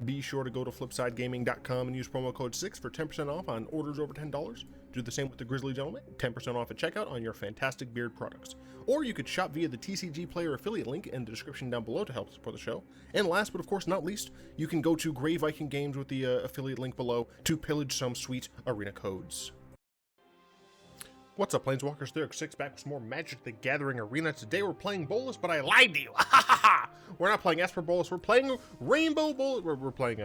Be sure to go to flipsidegaming.com and use promo code 6 for 10% off on orders over $10. Do the same with the Grizzly Gentleman, 10% off at checkout on your fantastic beard products. Or you could shop via the TCG Player affiliate link in the description down below to help support the show. And last but of course not least, you can go to Grey Viking Games with the affiliate link below to pillage some sweet arena codes. What's up, Planeswalkers? There's6 back with some more Magic the Gathering Arena. Today we're playing Bolas, but I lied to you. We're not playing Esper Bolas. We're playing Rainbow Bolas. We're playing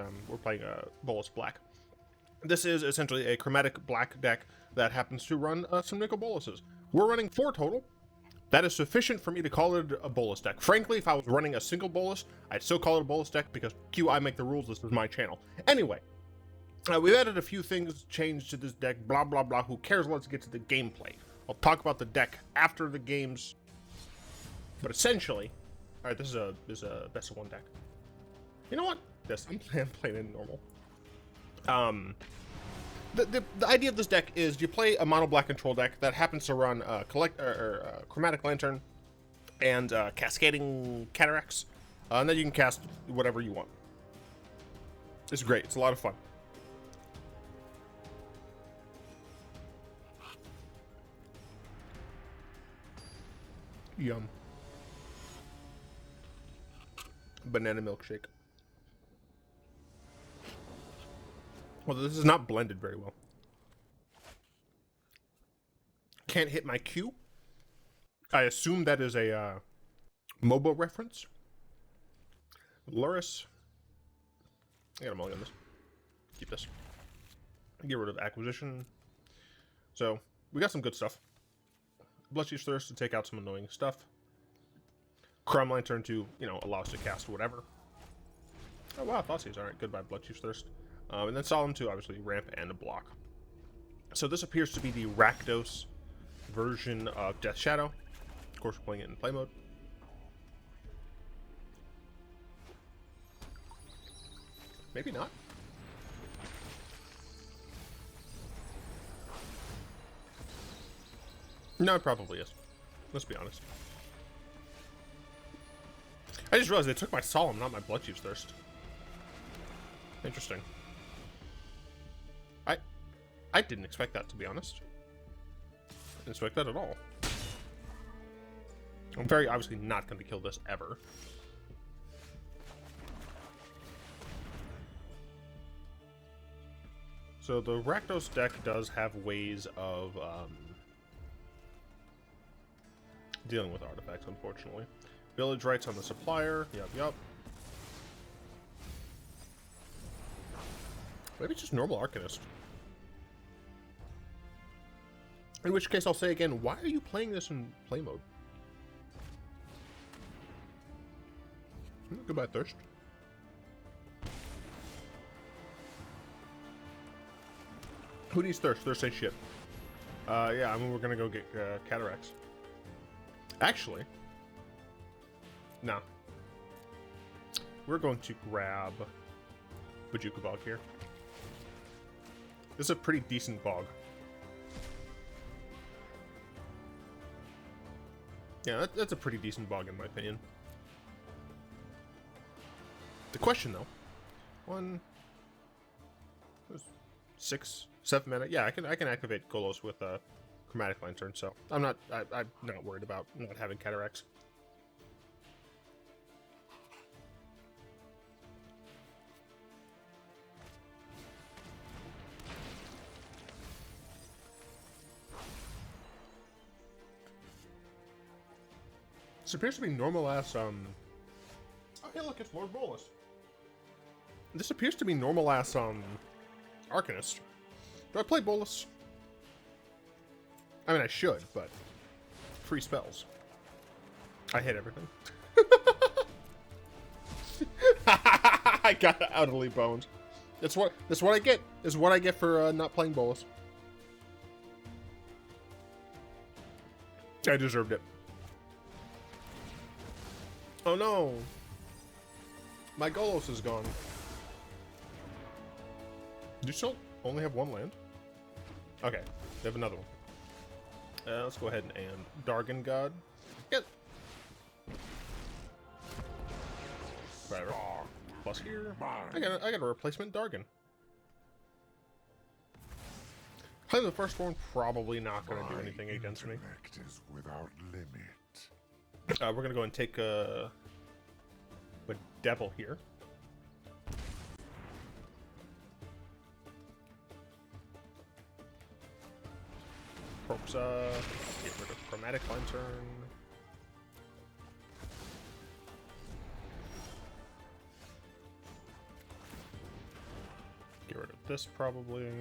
Bolas Black. This is essentially a chromatic black deck that happens to run some Nicol Bolases. We're running 4 total. That is sufficient for me to call it a Bolas deck. Frankly, if I was running a single Bolas, I'd still call it a Bolas deck because I make the rules. This is my channel. Anyway. We've added a few things changed to this deck, blah, blah, blah. Who cares? Let's get to the gameplay. I'll talk about the deck after the games. But essentially, all right, this is a best of 1 deck. You know what? I'm playing in normal. The idea of this deck is you play a mono black control deck that happens to run Chromatic Lantern and Cascading Cataracts, and then you can cast whatever you want. It's great. It's a lot of fun. Yum. Banana milkshake. Well, this is not blended very well. Can't hit my Q. I assume that is a MOBA reference. Luris. I got a mulligan on this. Keep this. Get rid of acquisition. So, we got some good stuff. Bloodchief's Thirst to take out some annoying stuff. Chromatic Lantern to, allow us to cast whatever. Oh wow, Thoughtseize. Alright, goodbye Bloodchief's Thirst. And then Solemn to obviously ramp and a block. So this appears to be the Rakdos version of Death Shadow. Of course, we're playing it in play mode. Maybe not. No, it probably is. Let's be honest. I just realized they took my Solemn, not my Bloodchief's Thirst. Interesting. I didn't expect that, to be honest. Didn't expect that at all. I'm very obviously not going to kill this ever. So the Rakdos deck does have ways of dealing with artifacts, unfortunately. Village rights on the supplier. Yup. Maybe it's just normal Arcanist. In which case, I'll say again, why are you playing this in play mode? Goodbye, Thirst. Who needs Thirst? Thirst ain't shit. Yeah, we're gonna go get Cataracts. Actually, no. We're going to grab Bojuka Bog here. This is a pretty decent bog. Yeah, that's a pretty decent bog in my opinion. The question though, 6, 7 mana. Yeah, I can activate Golos with Chromatic Lantern, so I'm not worried about not having Cataracts. This appears to be normal ass oh hey look, it's Lord Bolas. This appears to be normal ass Arcanist. Do I play Bolas? I mean, I should, but free spells. I hate everything. I got utterly boned. That's what I get. Is what I get for not playing Bolas. I deserved it. Oh no! My Golos is gone. Do you still only have 1 land? Okay, we have another one. Let's go ahead and Dargon God. Get. Right. plus here. I got a replacement Dargon. Playing the first one, probably not going to do anything against me. Is without limit. We're going to go and take a Devil here. Proxa, get rid of Chromatic Lantern. Get rid of this probably.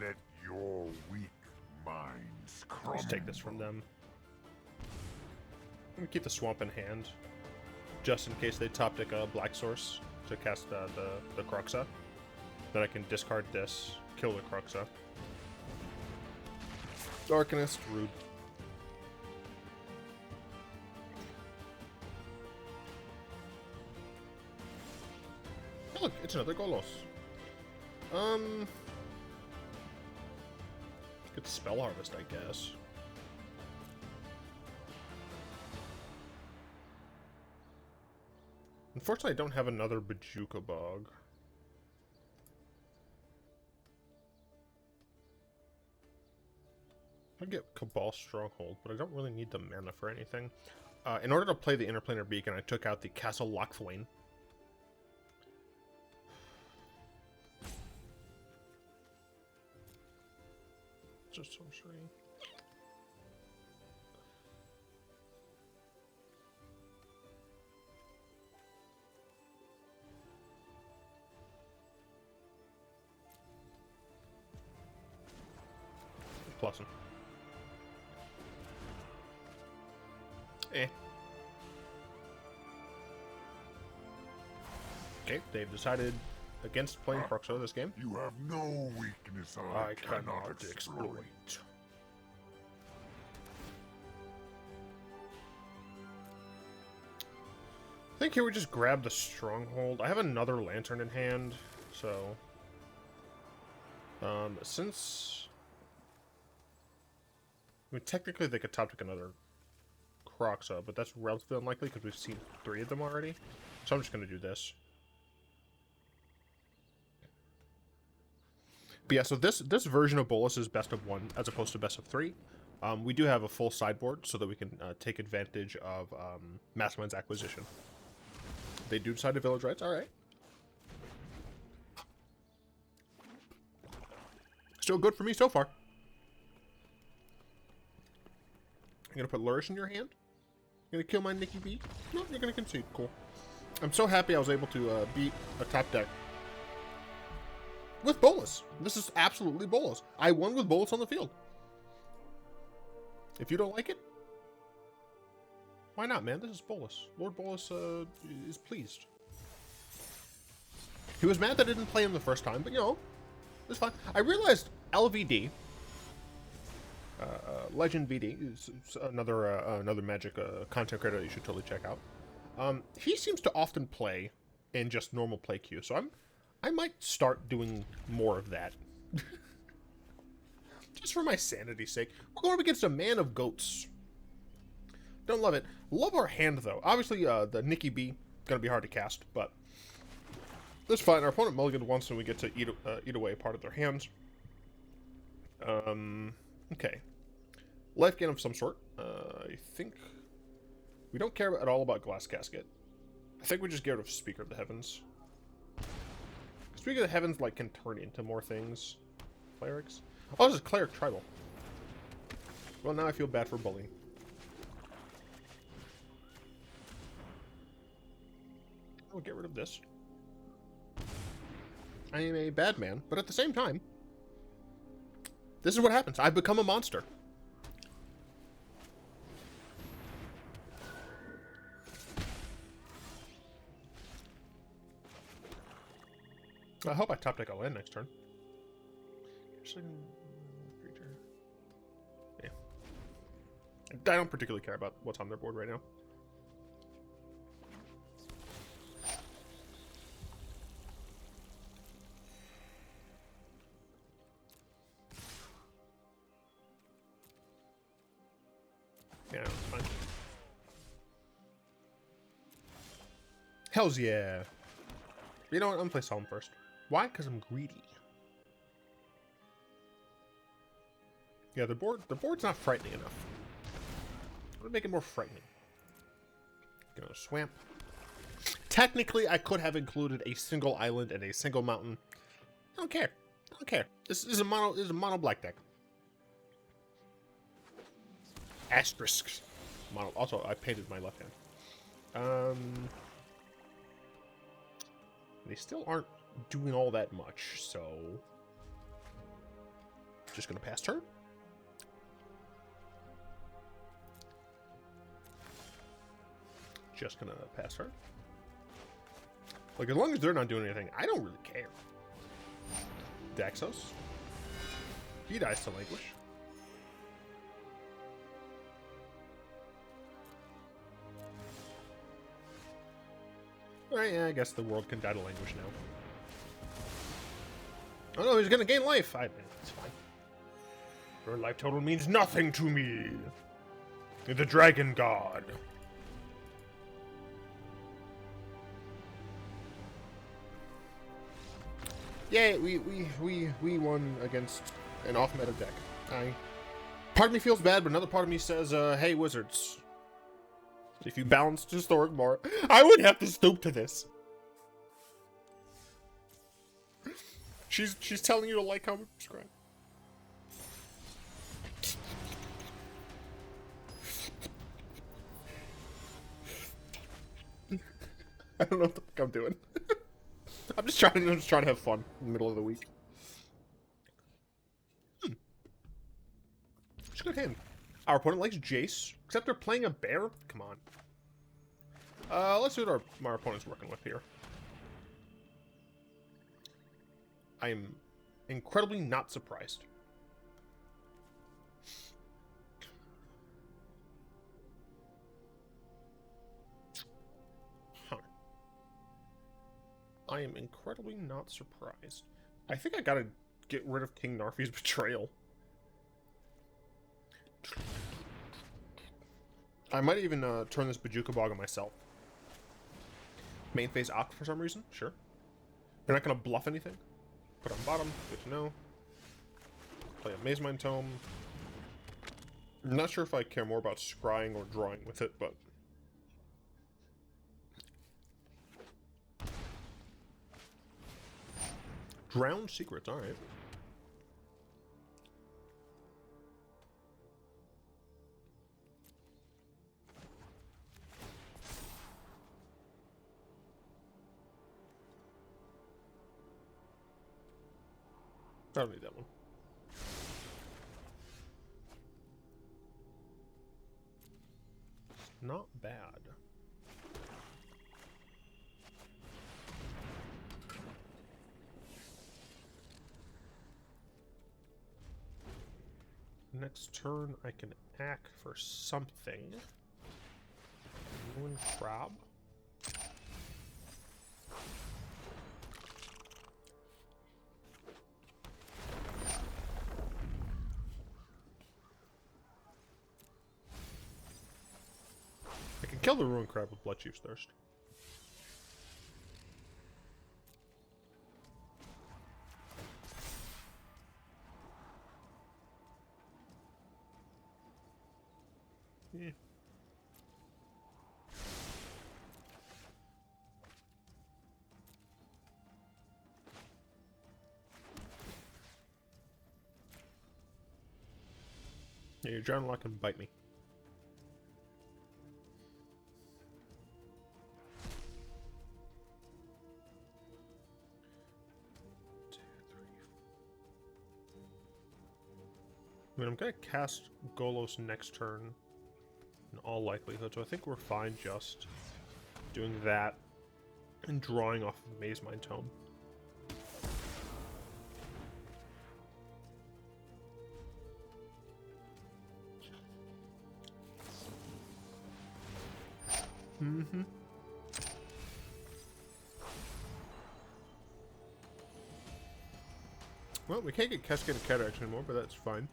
Let your weak minds crumble. Let's take this from them. I'm gonna keep the swamp in hand, just in case they top deck a Black Source to cast the Kroxa. Then I can discard this, kill the Kroxa. Arcanist, rude. Oh, look, it's another Golos. Good Spell Harvest, I guess. Unfortunately, I don't have another Bojuka Bog. I get Cabal Stronghold, but I don't really need the mana for anything. In order to play the Interplanar Beacon, I took out the Castle Lochthwain. Just sorcery. Plus him. Eh. Okay, they've decided against playing Kroxa this game. You have no weakness I cannot exploit. I think here we just grab the Stronghold. I have another Lantern in hand, so... since... I mean, technically they could top deck another Kroxa, but that's relatively unlikely because we've seen 3 of them already. So I'm just going to do this. But yeah, so this version of Bolas is best of 1 as opposed to best of 3. We do have a full sideboard so that we can take advantage of Mastermind's acquisition. They do decide to Village Rights, alright. Still good for me so far. I'm going to put Lurish in your hand. You're going to kill my Nikki B? No, you're going to concede. Cool. I'm so happy I was able to beat a top deck with Bolas. This is absolutely Bolas. I won with Bolas on the field. If you don't like it, why not, man? This is Bolas. Lord Bolas is pleased. He was mad that I didn't play him the first time, but you know, it's fine. I realized LVD, Legend VD, is another Magic content creator that you should totally check out. He seems to often play in just normal play queue, so I might start doing more of that. Just for my sanity's sake. We're going up against a man of goats. Don't love it. Love our hand, though. Obviously, the Nikki B, going to be hard to cast, but that's fine. Our opponent mulliganed once, and we get to eat away part of their hands. Okay. Life gain of some sort. I think we don't care at all about Glass Casket. I think we just get rid of Speaker of the Heavens. Speaker of the Heavens, like, can turn into more things. Clerics. Oh, this is Cleric Tribal. Well, now I feel bad for bullying. I'll get rid of this. I am a bad man, but at the same time, this is what happens. I've become a monster. I hope I top deck a land next turn. Yeah. I don't particularly care about what's on their board right now. Yeah, it's fine. Hells yeah. You know what? I'm gonna play Solemn first. Why? Because I'm greedy. Yeah, the board's not frightening enough. I'm gonna make it more frightening. Gonna swamp. Technically, I could have included a single island and a single mountain. I don't care. I don't care. This is a mono black deck. Asterisks. Mono. Also, I painted my left hand. They still aren't doing all that much, so just gonna pass turn. Just gonna pass turn. Like, as long as they're not doing anything, I don't really care. Daxos. He dies to Languish. Alright, yeah, I guess the world can die to Languish now. Oh no, he's gonna gain life! It's fine. Your life total means nothing to me! You're the Dragon God. Yeah, we won against an off-meta deck. Part of me feels bad, but another part of me says, hey, Wizards. If you balanced Historic more, I wouldn't have to stoop to this. She's telling you to like, comment, subscribe. I don't know what the fuck I'm doing. I'm just trying to have fun in the middle of the week. It's a good hand. Our opponent likes Jace, except they're playing a bear. Come on. Let's see what our opponent's working with here. I am incredibly not surprised. I am incredibly not surprised. I think I gotta get rid of King Narfi's Betrayal. I might even turn this Bojuka Bog on myself. Main phase Oct for some reason? Sure. They're not gonna bluff anything. Put on bottom, good to know. Play a Mazemind Tome. I'm not sure if I care more about scrying or drawing with it, but... Drowned Secrets, alright. I don't need that one. It's not bad. Next turn, I can act for something. Ruin Crab. I can kill the Ruin Crab with Bloodchief's Thirst. Yeah. Yeah, your John Lock can bite me. I mean, I'm gonna cast Golos next turn. In all likelihood, so I think we're fine just doing that and drawing off of Mazemind Tome. Mm-hmm. Well, we can't get Cascading Cataracts anymore, but that's fine.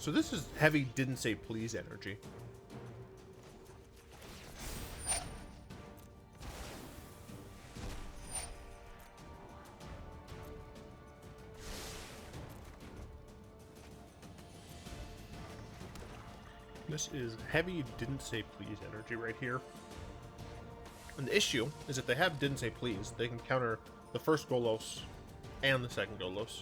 So this is heavy didn't say please energy. This is heavy didn't say please energy right here. And the issue is if they have didn't say please, they can counter the first Golos and the second Golos.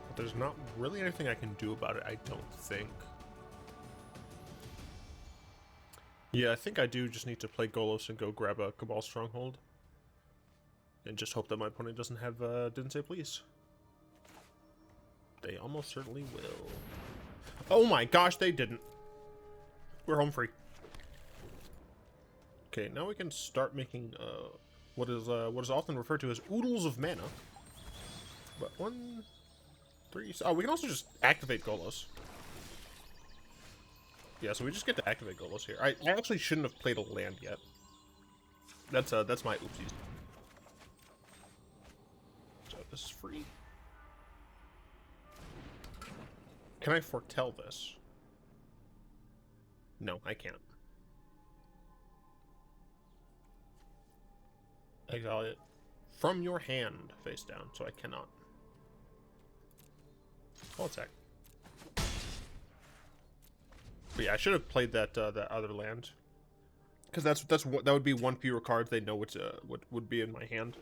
But there's not really anything I can do about it, I don't think. Yeah, I think I do just need to play Golos and go grab a Cabal Stronghold. And just hope that my opponent doesn't have didn't say please. They almost certainly will. Oh my gosh, they didn't. We're home free. Okay, now we can start making what is often referred to as oodles of mana. But 1, 3. Oh, we can also just activate Golos. Yeah, so we just get to activate Golos here. I actually shouldn't have played a land yet. That's my oopsies. So this is free. Can I foretell this? No, I can't. Exile it from your hand face down, so I cannot. I'll attack. But yeah, I should have played that that other land, because that would be one fewer cards they know what would be in my hand.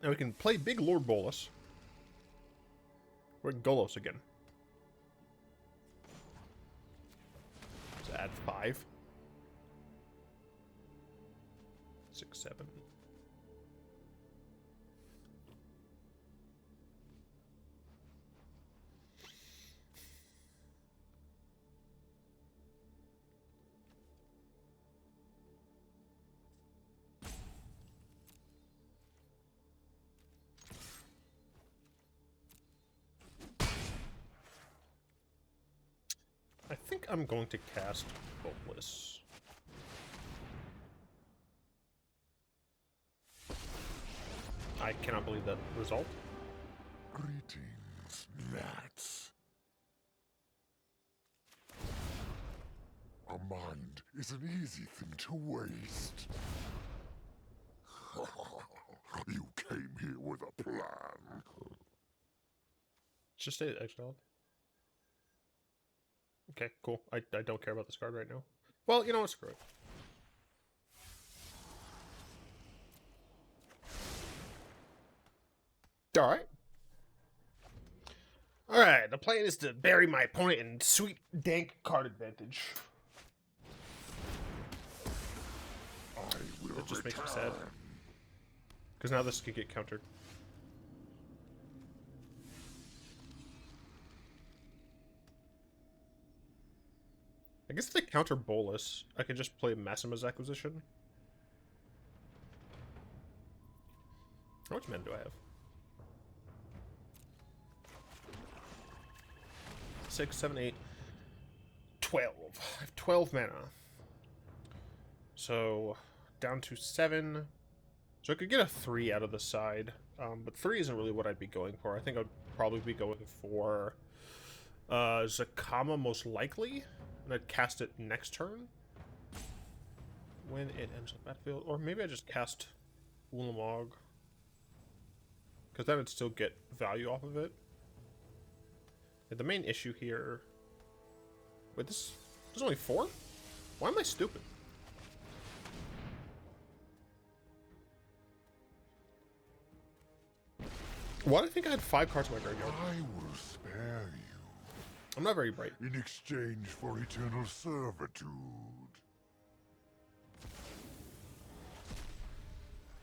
Now we can play Big Lord Bolas. We're Golos again. Let's add 5. 6, 7. I think I'm going to cast Bolas. I cannot believe that result. Greetings, lads. A mind is an easy thing to waste. You came here with a plan. Just stay exiled. Okay, cool. I don't care about this card right now. Well, you know what? Screw it. Alright. Alright, the plan is to bury my opponent in sweet, dank card advantage. It just makes me sad. Because now this can get countered. I guess if they counter Bolas, I can just play Massimize Acquisition. How much mana do I have? 6, 7, 8, 12. I have 12 mana. So, down to 7. So I could get a 3 out of the side. But 3 isn't really what I'd be going for. I think I'd probably be going for Zacama most likely. And I'd cast it next turn when it ends the battlefield. Or maybe I just cast Ulamog, because then I'd still get value off of it. And the main issue here... Wait, there's only 4? Why am I stupid? Why do I think I had 5 cards in my graveyard? I will spare you. I'm not very bright. In exchange for eternal servitude.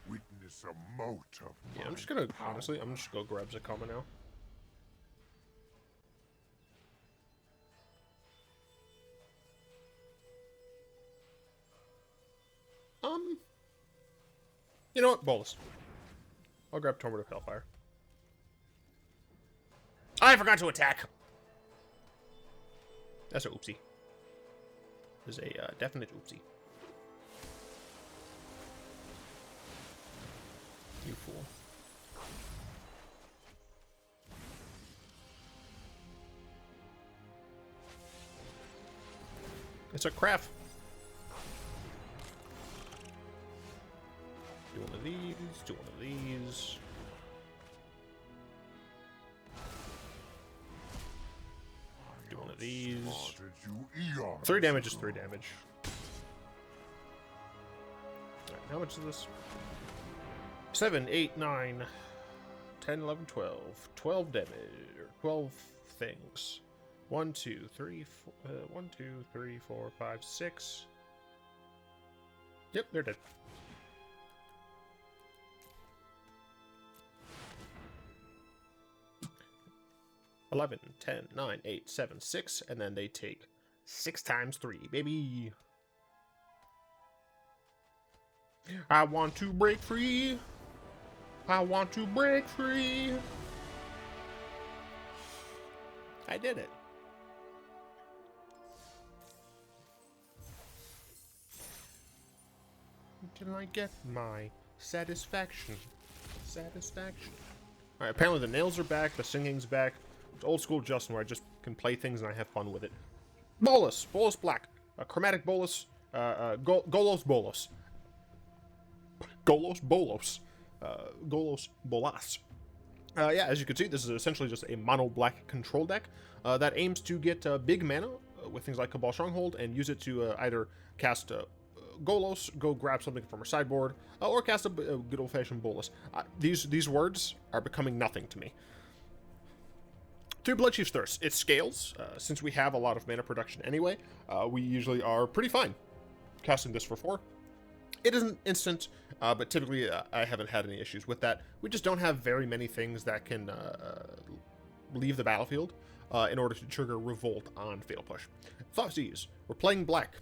Witness a mote of Yeah, I'm just gonna, honestly, I'm just gonna go grab Zacama now. You know what? Bolas. I'll grab Torment of Hailfire. I forgot to attack! That's a oopsie. This is a definite oopsie. You fool. It's a craft. Do one of these, do one of these. Do one of these. 3 damage is 3 damage. Alright, how much is this? 7, 8, 9, 10, 11, 12. 12 damage, or 12 things. 1, 2, 3, 4, 1, 2, 3, 4, 5, 6. Yep, they're dead. $11, 10, 9, 8, 7, 6, and then they take 6 times 3, baby. I want to break free. I want to break free. I did it. Can I get my satisfaction? Satisfaction. Alright, apparently the nails are back, the singing's back. It's old school Justin where I just can play things and I have fun with it. Bolas! Bolas Black. Chromatic Bolas. Golos Bolas. Golos Bolos. Golos Bolas. Yeah, as you can see, this is essentially just a mono black control deck that aims to get big mana with things like Cabal Stronghold and use it to either cast Golos, go grab something from our sideboard, or cast a good old-fashioned Bolas. These words are becoming nothing to me. 3 Bloodchief's Thirst. It scales. Since we have a lot of mana production anyway, we usually are pretty fine casting this for 4. It isn't instant, but typically I haven't had any issues with that. We just don't have very many things that can leave the battlefield in order to trigger Revolt on Fatal Push. Thoughtseize. We're playing black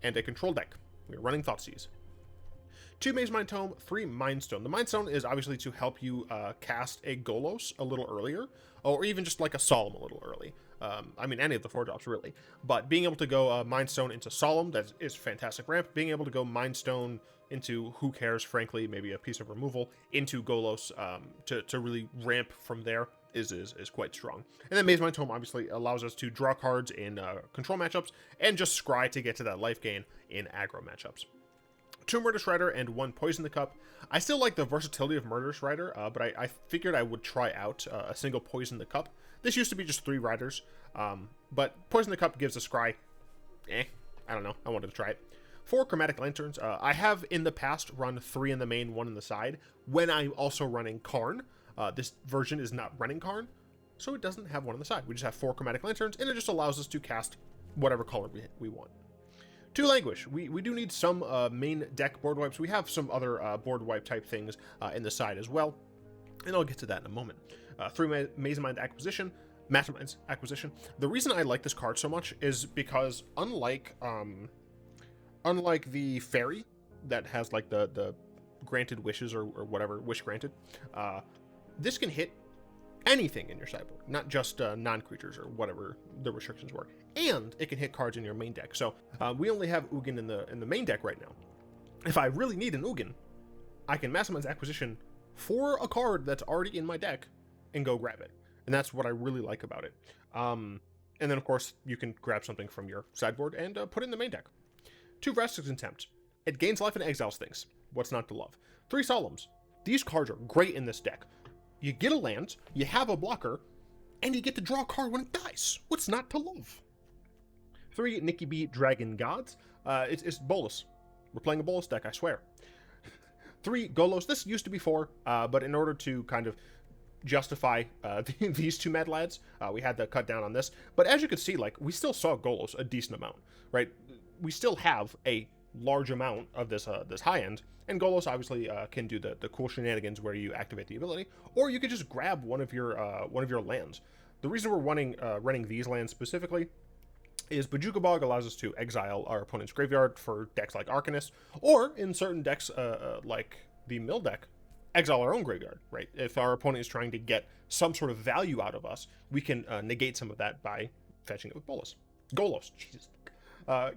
and a control deck. We're running Thoughtseize. 2 Mazemind Tome, 3 Mind Stone. The Mind Stone is obviously to help you cast a Golos a little earlier, or even just like a Solemn a little early. I mean, any of the 4 drops, really. But being able to go Mind Stone into Solemn, that is fantastic ramp. Being able to go Mind Stone into, who cares, frankly, maybe a piece of removal, into Golos to really ramp from there is quite strong. And then Mazemind Tome obviously allows us to draw cards in control matchups, and just scry to get to that life gain in aggro matchups. 2 Murderous Rider and 1 Poison the Cup. I still like the versatility of Murderous Rider, but I figured I would try out a single Poison the Cup. This used to be just 3 riders, but Poison the Cup gives a scry. I don't know. I wanted to try it. 4 Chromatic Lanterns. I have in the past run 3 in the main, 1 in the side, when I'm also running Karn. This version is not running Karn, so it doesn't have 1 on the side. We just have 4 Chromatic Lanterns, and it just allows us to cast whatever color we want. 2 Languish. We do need some main deck board wipes. We have some other board wipe type things in the side as well, and I'll get to that in a moment. 3 Mazemind Acquisition. Mastermind's Acquisition. The reason I like this card so much is because unlike the fairy that has like the granted wishes or whatever, wish granted, this can hit anything in your sideboard, not just non-creatures or whatever the restrictions were, and it can hit cards in your main deck. So we only have Ugin in the main deck right now. If I really need an Ugin, I can Mastermind's Acquisition for a card that's already in my deck and go grab it, and that's what I really like about it. And then of course you can grab something from your sideboard and put it in the main deck. 2 Vraska's Contempt. It gains life and exiles things. What's not to love? 3 Solemns. These cards are great in this deck. You get a land, you have a blocker, and you get to draw a card when it dies. What's not to love? 3 Nikki B Dragon Gods. It's Bolas. We're playing a Bolas deck, I swear. 3 Golos. This used to be 4, but in order to kind of justify these 2 mad lads, we had to cut down on this. But as you can see, like, we still saw Golos a decent amount, right? We still have a large amount of this this high end, and Golos obviously can do the cool shenanigans where you activate the ability, or you could just grab one of your lands. The reason we're running these lands specifically is Bojuka Bog allows us to exile our opponent's graveyard for decks like Arcanist, or in certain decks like the Mill deck, exile our own graveyard, right? If our opponent is trying to get some sort of value out of us, we can negate some of that by fetching it with Bolas. Golos, Jesus.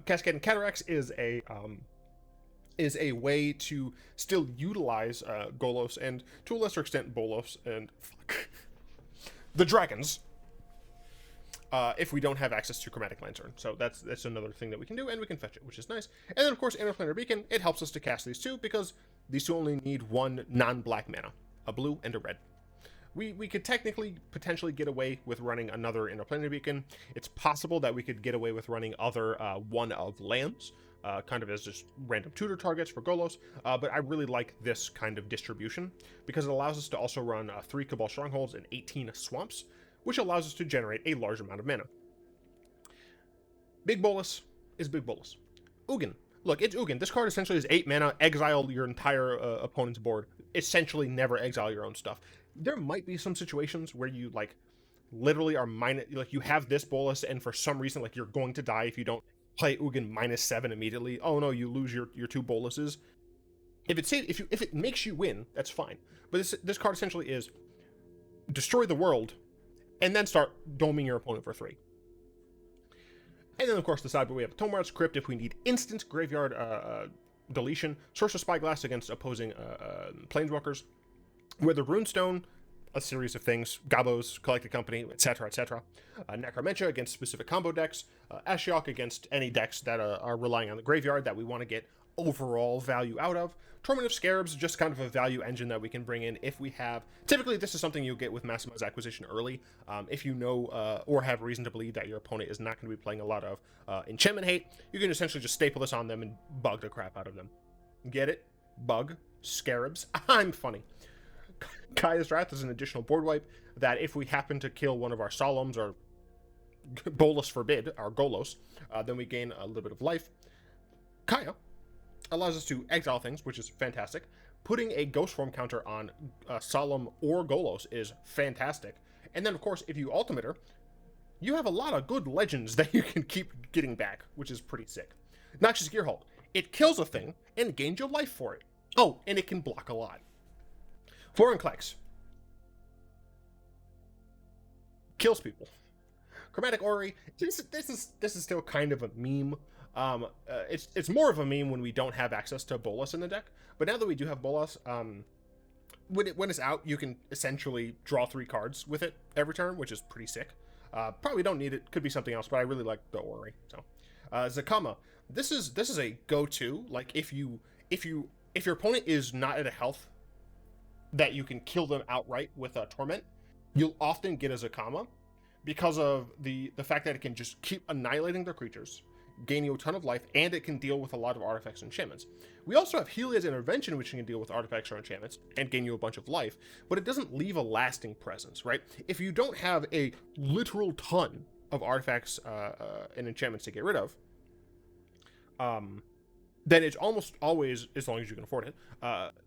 Cascading Cataracts is a way to still utilize Golos and to a lesser extent Bolos and the dragons if we don't have access to Chromatic Lantern. So that's another thing that we can do, and we can fetch it, which is nice. And then of course Interplanar Beacon, it helps us to cast these two because these two only need one non-black mana, a blue and a red. We could technically potentially get away with running another Interplanar Beacon. It's possible that we could get away with running other one of lands, kind of as just random tutor targets for Golos, but I really like this kind of distribution because it allows us to also run 3 Cabal Strongholds and 18 Swamps, which allows us to generate a large amount of mana. Big Bolas is Big Bolas. Ugin. Look, it's Ugin. This card essentially is 8 mana, exile your entire opponent's board. Essentially never exile your own stuff. There might be some situations where you, like, literally are like, you have this Bolas, and for some reason, like, you're going to die if you don't play Ugin -7 immediately. Oh no, you lose your 2 Bolases. If it makes you win, that's fine. But this card essentially is destroy the world, and then start doming your opponent for 3. And then, of course, the sideboard, we have Tome Crypt if we need instant graveyard deletion, Sorcerous Spyglass against opposing planeswalkers, with a Runestone, a series of things, Gabos, Collected Company, etc., etc. Necromentia against specific combo decks, Ashiok against any decks that are relying on the graveyard that we want to get overall value out of. Torment of Scarabs, just kind of a value engine that we can bring in if we have... Typically, this is something you'll get with Mastermind's acquisition early. If you know or have reason to believe that your opponent is not going to be playing a lot of enchantment hate, you can essentially just staple this on them and bug the crap out of them. Get it? Bug. Scarabs. I'm funny. Kaya's Wrath is an additional board wipe that if we happen to kill one of our Solemns or Bolas forbid, our Golos, then we gain a little bit of life. Kaya allows us to exile things, which is fantastic. Putting a ghost form counter on Solemn or Golos is fantastic. And then, of course, if you ultimate her, you have a lot of good legends that you can keep getting back, which is pretty sick. Noxious Gearhulk. It kills a thing and gains your life for it. Oh, and it can block a lot. Foreign Klex. Kills people. Chromatic Orrery. This is still kind of a meme. It's more of a meme when we don't have access to Bolas in the deck. But now that we do have Bolas, when it's out, you can essentially draw 3 cards with it every turn, which is pretty sick. Probably don't need it. Could be something else, but I really like the Orrery. So, Zacama. This is a go-to. Like if your opponent is not at a health that you can kill them outright with a Torment, you'll often get a Zacama because of the fact that it can just keep annihilating their creatures, gain you a ton of life, and it can deal with a lot of artifacts and enchantments. We also have Heliod's Intervention, which can deal with artifacts or enchantments and gain you a bunch of life, but it doesn't leave a lasting presence, right? If you don't have a literal ton of artifacts and enchantments to get rid of, then it's almost always, as long as you can afford it,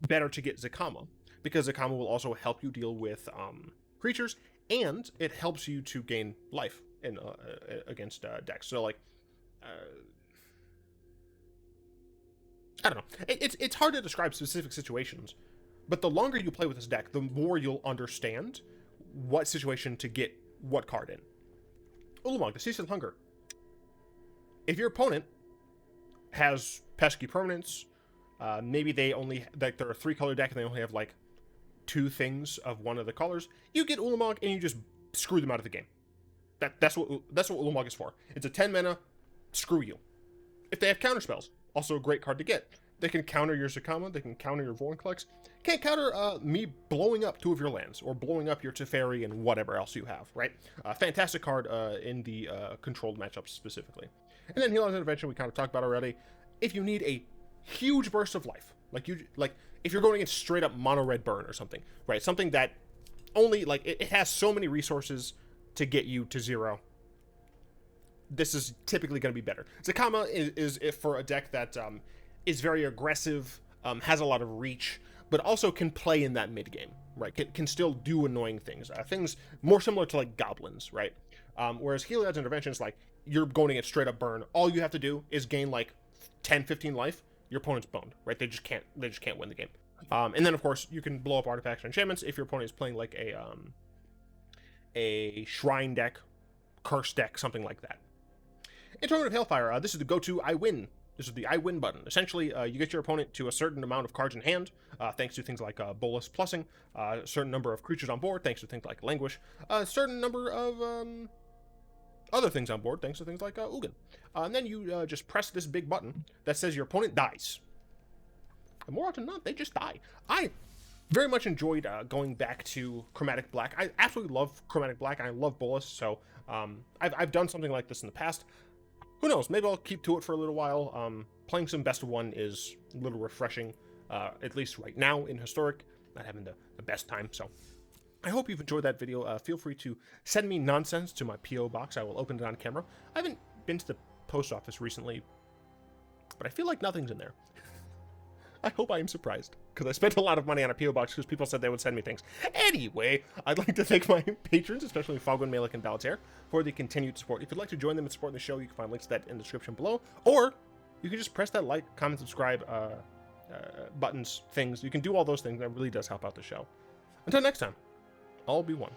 better to get Zacama, because Zacama will also help you deal with creatures, and it helps you to gain life in against decks. So, like, I don't know. It's hard to describe specific situations, but the longer you play with this deck, the more you'll understand what situation to get what card in. Ulamog, the Ceaseless Hunger. If your opponent has pesky permanents, maybe they only, like, they're a 3-color deck and they only have like 2 things of one of the colors, you get Ulamog and you just screw them out of the game. That's what Ulamog is for. It's a 10 mana, screw you. If they have counter spells, also a great card to get. They can counter your Zacama, they can counter your Vorinclex. Can't counter me blowing up 2 of your lands, or blowing up your Teferi and whatever else you have, right? Fantastic card in the controlled matchups specifically. And then Heliod's Intervention we kind of talked about already. If you need a huge burst of life, like if you're going against straight up mono red burn or something, right? Something that only, like, it has so many resources to get you to 0. This is typically going to be better. Zacama is if for a deck that is very aggressive, has a lot of reach, but also can play in that mid game, right? Can still do annoying things. Things more similar to, like, goblins, right? Whereas Heliod's Intervention is like, you're going to get straight up burn. All you have to do is gain like 10, 15 life. Your opponent's boned, right? They just can't win the game. And then, of course, you can blow up artifacts or enchantments if your opponent is playing like a shrine deck, curse deck, something like that. In Torment of Hailfire, this is the go-to I win. This is the I win button. Essentially, you get your opponent to a certain amount of cards in hand, thanks to things like Bolas plussing, a certain number of creatures on board, thanks to things like Languish, a certain number of other things on board, thanks to things like Ugin. And then you just press this big button that says your opponent dies. And more often than not, they just die. I very much enjoyed going back to Chromatic Black. I absolutely love Chromatic Black, and I love Bolas, so I've done something like this in the past. Who knows, maybe I'll keep to it for a little while. Playing some best of one is a little refreshing, at least right now in Historic. Not having the best time, so I hope you've enjoyed that video. Feel free to send me nonsense to my P.O. box. I will open it on camera. I haven't been to the post office recently, but I feel like nothing's in there. I hope I am surprised, because I spent a lot of money on a P.O. box because people said they would send me things. Anyway, I'd like to thank my patrons, especially Fogwin, Malik, and Daltair, for the continued support. If you'd like to join them and support the show, you can find links to that in the description below, or you can just press that like, comment, subscribe buttons, things. You can do all those things. That really does help out the show. Until next time, all be one.